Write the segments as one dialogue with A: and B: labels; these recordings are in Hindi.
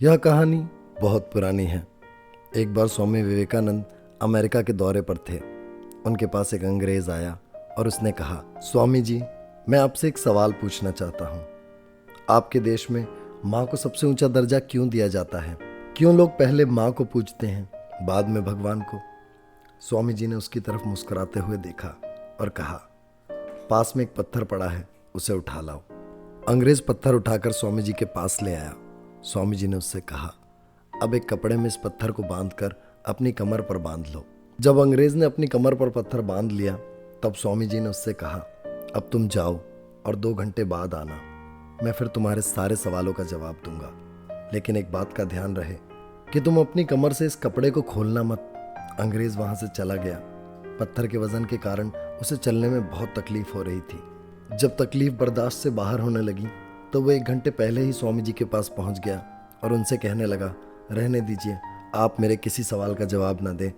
A: यह कहानी बहुत पुरानी है। एक बार स्वामी विवेकानंद अमेरिका के दौरे पर थे। उनके पास एक अंग्रेज आया और उसने कहा, स्वामी जी, मैं आपसे एक सवाल पूछना चाहता हूँ। आपके देश में माँ को सबसे ऊंचा दर्जा क्यों दिया जाता है? क्यों लोग पहले माँ को पूजते हैं, बाद में भगवान को? स्वामी जी ने उसकी तरफ मुस्कुराते हुए देखा और कहा, पास में एक पत्थर पड़ा है, उसे उठा लाओ। अंग्रेज पत्थर उठाकर स्वामी जी के पास ले आया। स्वामी जी ने उससे कहा, अब एक कपड़े में इस पत्थर को बांधकर अपनी कमर पर बांध लो। जब अंग्रेज ने अपनी कमर पर पत्थर बांध लिया, तब स्वामी जी ने उससे कहा, अब तुम जाओ और 2 घंटे बाद आना। मैं फिर तुम्हारे सारे सवालों का जवाब दूंगा, लेकिन एक बात का ध्यान रहे कि तुम अपनी कमर से इस कपड़े को खोलना मत। अंग्रेज वहां से चला गया। पत्थर के वजन के कारण उसे चलने में बहुत तकलीफ हो रही थी। जब तकलीफ बर्दाश्त से बाहर होने लगी तो वो 1 घंटे पहले ही स्वामी जी के पास पहुंच गया और उनसे कहने लगा, रहने दीजिए, आप मेरे किसी सवाल का जवाब न दें,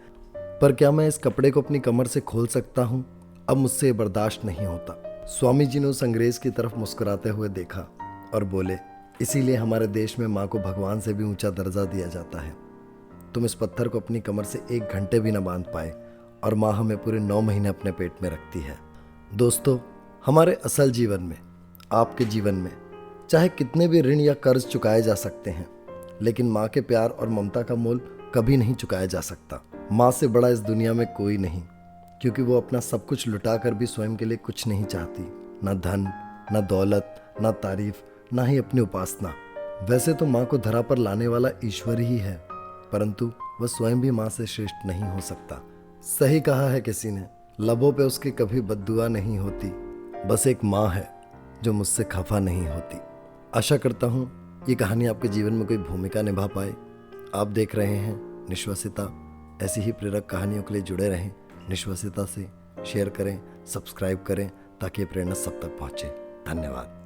A: पर क्या मैं इस कपड़े को अपनी कमर से खोल सकता हूं? अब मुझसे बर्दाश्त नहीं होता। स्वामी जी ने उस अंग्रेज की तरफ मुस्कुराते हुए देखा और बोले, इसीलिए हमारे देश में माँ को भगवान से भी ऊंचा दर्जा दिया जाता है। तुम इस पत्थर को अपनी कमर से 1 घंटे भी न बांध पाए और माँ हमें पूरे 9 महीने अपने पेट में रखती है। दोस्तों, हमारे असल जीवन में, आपके जीवन में चाहे कितने भी ऋण या कर्ज चुकाए जा सकते हैं, लेकिन माँ के प्यार और ममता का मोल कभी नहीं चुकाया जा सकता। माँ से बड़ा इस दुनिया में कोई नहीं, क्योंकि वो अपना सब कुछ लुटा कर भी स्वयं के लिए कुछ नहीं चाहती, ना धन, ना दौलत, ना तारीफ, ना ही अपनी उपासना। वैसे तो माँ को धरा पर लाने वाला ईश्वर ही है, परंतु वह स्वयं भी माँ से श्रेष्ठ नहीं हो सकता। सही कहा है किसी ने, लबों पे उसके कभी बद्दुआ नहीं होती, बस एक माँ है जो मुझसे खफा नहीं होती। आशा करता हूँ ये कहानी आपके जीवन में कोई भूमिका निभा पाए। आप देख रहे हैं निश्वसिता। ऐसी ही प्रेरक कहानियों के लिए जुड़े रहें निश्वसिता से। शेयर करें, सब्सक्राइब करें, ताकि ये प्रेरणा सब तक पहुँचे। धन्यवाद।